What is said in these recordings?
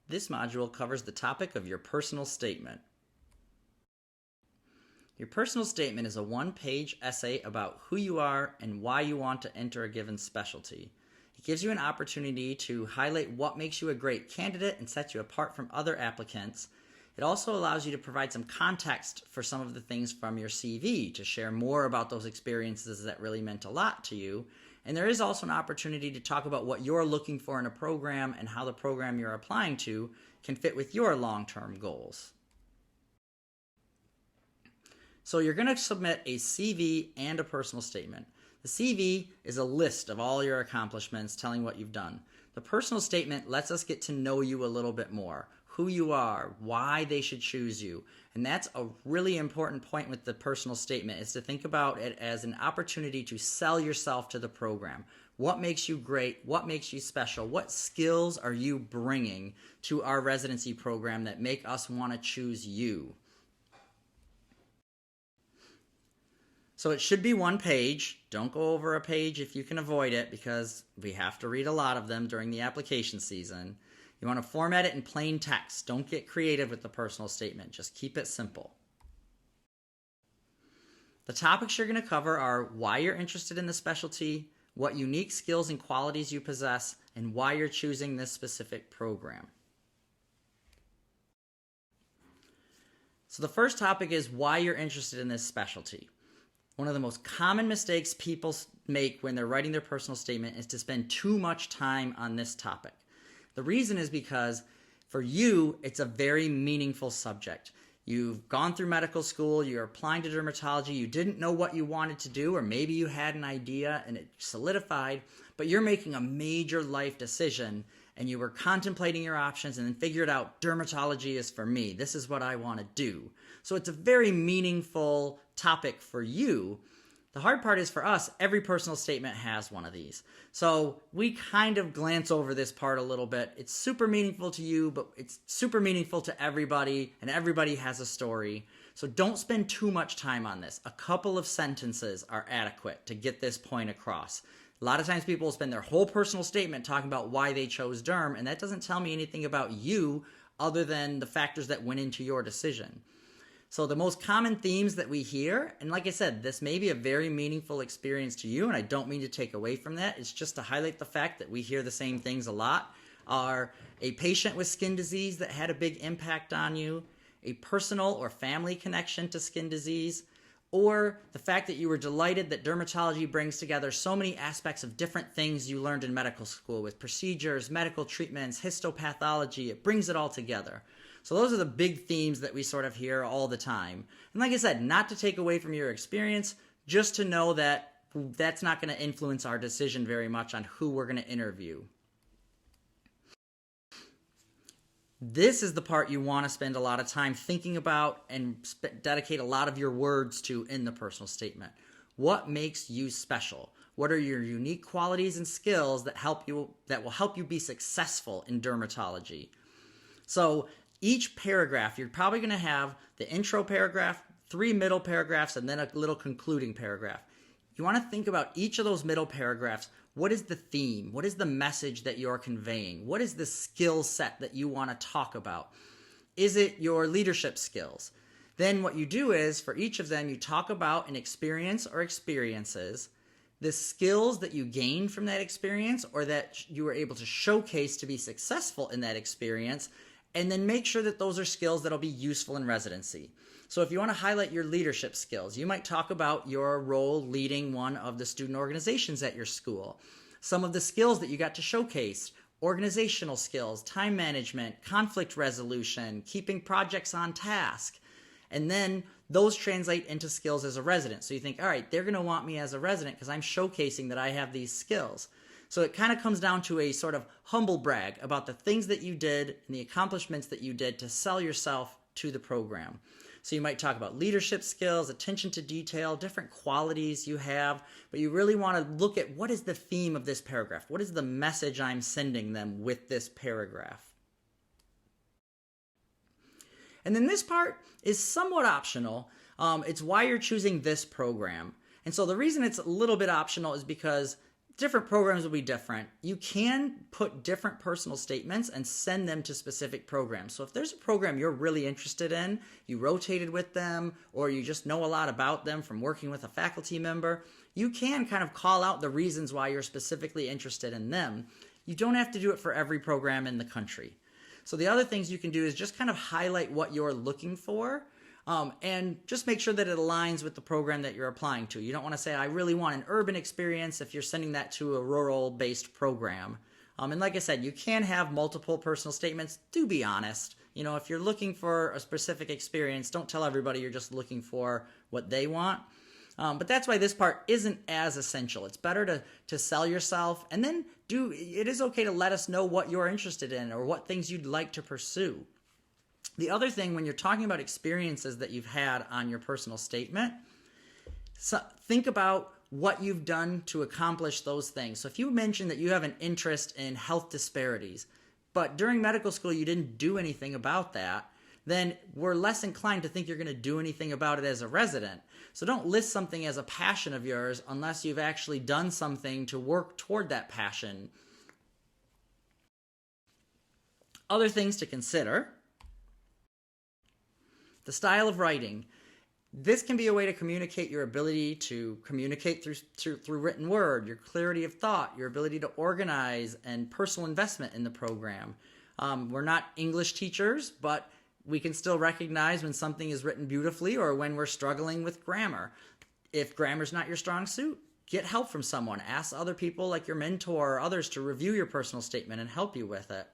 This module covers the topic of your personal statement. Your personal statement is a one-page essay about who you are and why you want to enter a given specialty. It gives you an opportunity to highlight what makes you a great candidate and sets you apart from other applicants. It also allows you to provide some context for some of the things from your CV, to share more about those experiences that really meant a lot to you. And there is also an opportunity to talk about what you're looking for in a program and how the program you're applying to can fit with your long-term goals. So you're going to submit a CV and a personal statement. The CV is a list of all your accomplishments, telling what you've done. The personal statement lets us get to know you a little bit more, who you are, why they should choose you. And that's a really important point with the personal statement, is to think about it as an opportunity to sell yourself to the program. What makes you great? What makes you special? What skills are you bringing to our residency program that make us want to choose you? So it should be one page. Don't go over a page if you can avoid it, because we have to read a lot of them during the application season. You want to format it in plain text. Don't get creative with the personal statement. Just keep it simple. The topics you're going to cover are why you're interested in the specialty, what unique skills and qualities you possess, and why you're choosing this specific program. So the first topic is why you're interested in this specialty. One of the most common mistakes people make when they're writing their personal statement is to spend too much time on this topic. The reason is because for you, it's a very meaningful subject. You've gone through medical school, you're applying to dermatology, you didn't know what you wanted to do, or maybe you had an idea and it solidified, but you're making a major life decision and you were contemplating your options and then figured out dermatology is for me. This is what I want to do. So it's a very meaningful topic for you. The hard part is for us, every personal statement has one of these. So we kind of glance over this part a little bit. It's super meaningful to you, but it's super meaningful to everybody, and everybody has a story. So don't spend too much time on this. A couple of sentences are adequate to get this point across. A lot of times people will spend their whole personal statement talking about why they chose derm, and that doesn't tell me anything about you other than the factors that went into your decision. So the most common themes that we hear, and like I said, this may be a very meaningful experience to you, and I don't mean to take away from that. It's just to highlight the fact that we hear the same things a lot, are a patient with skin disease that had a big impact on you, a personal or family connection to skin disease, or the fact that you were delighted that dermatology brings together so many aspects of different things you learned in medical school with procedures, medical treatments, histopathology. It brings it all together. So those are the big themes that we sort of hear all the time. And like I said, not to take away from your experience, just to know that that's not going to influence our decision very much on who we're going to interview. This is the part you want to spend a lot of time thinking about and dedicate a lot of your words to in the personal statement. What makes you special? What are your unique qualities and skills that will help you be successful in dermatology? So each paragraph, you're probably going to have the intro paragraph, 3 middle paragraphs, and then a little concluding paragraph. You want to think about each of those middle paragraphs. What is the theme? What is the message that you're conveying? What is the skill set that you want to talk about? Is it your leadership skills? Then what you do is, for each of them, you talk about an experience or experiences, the skills that you gained from that experience or that you were able to showcase to be successful in that experience, and then make sure that those are skills that'll be useful in residency. So if you want to highlight your leadership skills, you might talk about your role leading one of the student organizations at your school. Some of the skills that you got to showcase: organizational skills, time management, conflict resolution, keeping projects on task. And then those translate into skills as a resident. So you think, all right, they're going to want me as a resident because I'm showcasing that I have these skills. So it kind of comes down to a sort of humble brag about the things that you did and the accomplishments that you did to sell yourself to the program. So you might talk about leadership skills, attention to detail, different qualities you have, but you really want to look at what is the theme of this paragraph? What is the message I'm sending them with this paragraph? And then this part is somewhat optional. It's why you're choosing this program. And so the reason it's a little bit optional is because different programs will be different. You can put different personal statements and send them to specific programs. So if there's a program you're really interested in, you rotated with them, or you just know a lot about them from working with a faculty member, you can kind of call out the reasons why you're specifically interested in them. You don't have to do it for every program in the country. So the other things you can do is just kind of highlight what you're looking for, and just make sure that it aligns with the program that you're applying to. You don't want to say, I really want an urban experience if you're sending that to a rural-based program. And like I said, you can have multiple personal statements. Do be honest. You know, if you're looking for a specific experience, don't tell everybody you're just looking for what they want. But that's why this part isn't as essential. It's better to sell yourself, and then it is okay to let us know what you're interested in or what things you'd like to pursue. The other thing, when you're talking about experiences that you've had on your personal statement, think about what you've done to accomplish those things. So if you mention that you have an interest in health disparities, but during medical school you didn't do anything about that, then we're less inclined to think you're going to do anything about it as a resident. So don't list something as a passion of yours unless you've actually done something to work toward that passion. Other things to consider: the style of writing. This can be a way to communicate your ability to communicate through written word, your clarity of thought, your ability to organize, and personal investment in the program. We're not English teachers, but we can still recognize when something is written beautifully or when we're struggling with grammar. If grammar's not your strong suit, get help from someone. Ask other people like your mentor or others to review your personal statement and help you with it.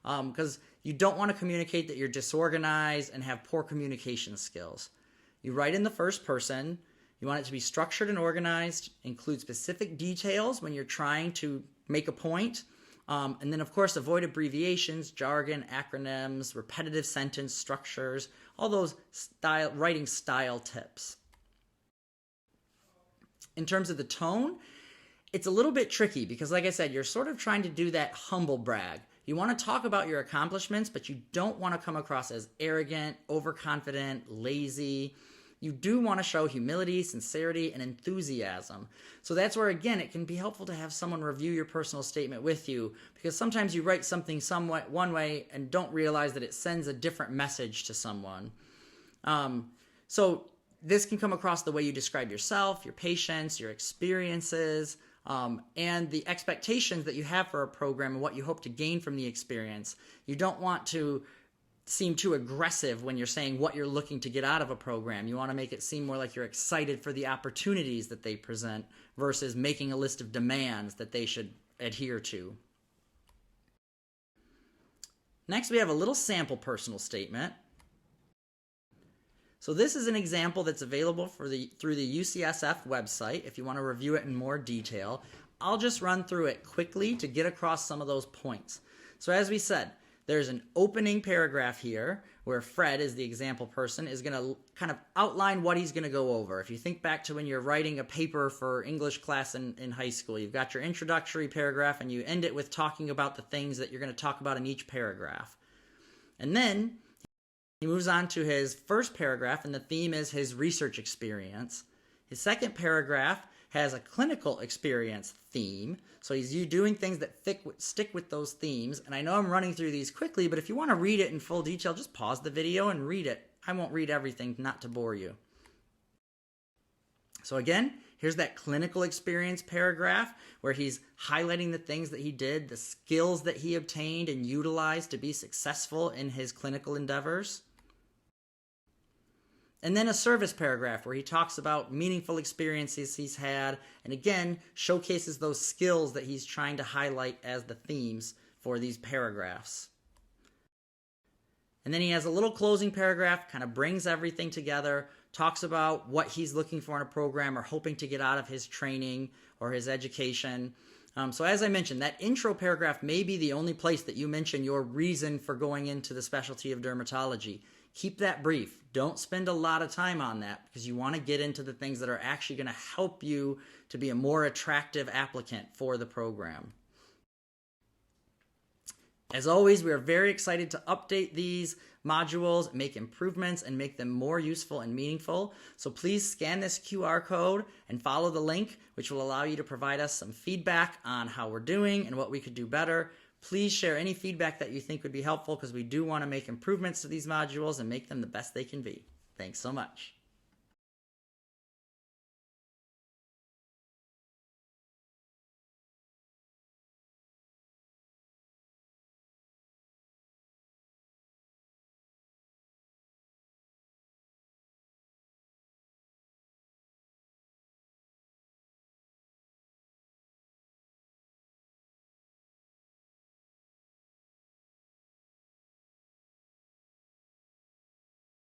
Because you don't want to communicate that you're disorganized and have poor communication skills. You write in the first person. You want it to be structured and organized, include specific details when you're trying to make a point. And then, of course, avoid abbreviations, jargon, acronyms, repetitive sentence structures, all those writing style tips. In terms of the tone, it's a little bit tricky because, like I said, you're sort of trying to do that humble brag. You want to talk about your accomplishments, but you don't want to come across as arrogant, overconfident, lazy. You do want to show humility, sincerity, and enthusiasm. So that's where, again, it can be helpful to have someone review your personal statement with you, because sometimes you write something somewhat one way and don't realize that it sends a different message to someone. So this can come across the way you describe yourself, your patients, your experiences, and the expectations that you have for a program and what you hope to gain from the experience. You don't want to seem too aggressive when you're saying what you're looking to get out of a program. You want to make it seem more like you're excited for the opportunities that they present versus making a list of demands that they should adhere to. Next, we have a little sample personal statement. So this is an example that's available through the UCSF website if you want to review it in more detail. I'll just run through it quickly to get across some of those points. So as we said, there's an opening paragraph here where Fred, as the example person, is going to kind of outline what he's going to go over. If you think back to when you're writing a paper for English class in high school, you've got your introductory paragraph and you end it with talking about the things that you're going to talk about in each paragraph. And then he moves on to his first paragraph, and the theme is his research experience. His second paragraph has a clinical experience theme, so he's doing things that stick with those themes. And I know I'm running through these quickly, but if you want to read it in full detail, just pause the video and read it. I won't read everything, not to bore you. So again, here's that clinical experience paragraph where he's highlighting the things that he did, the skills that he obtained and utilized to be successful in his clinical endeavors. And then a service paragraph where he talks about meaningful experiences he's had and again showcases those skills that he's trying to highlight as the themes for these paragraphs. And then he has a little closing paragraph, kind of brings everything together, talks about what he's looking for in a program or hoping to get out of his training or his education. So as I mentioned, that intro paragraph may be the only place that you mention your reason for going into the specialty of dermatology. Keep that brief. Don't spend a lot of time on that because you want to get into the things that are actually going to help you to be a more attractive applicant for the program. As always, we are very excited to update these modules, make improvements, and make them more useful and meaningful. So please scan this QR code and follow the link, which will allow you to provide us some feedback on how we're doing and what we could do better. Please share any feedback that you think would be helpful, because we do want to make improvements to these modules and make them the best they can be. Thanks so much.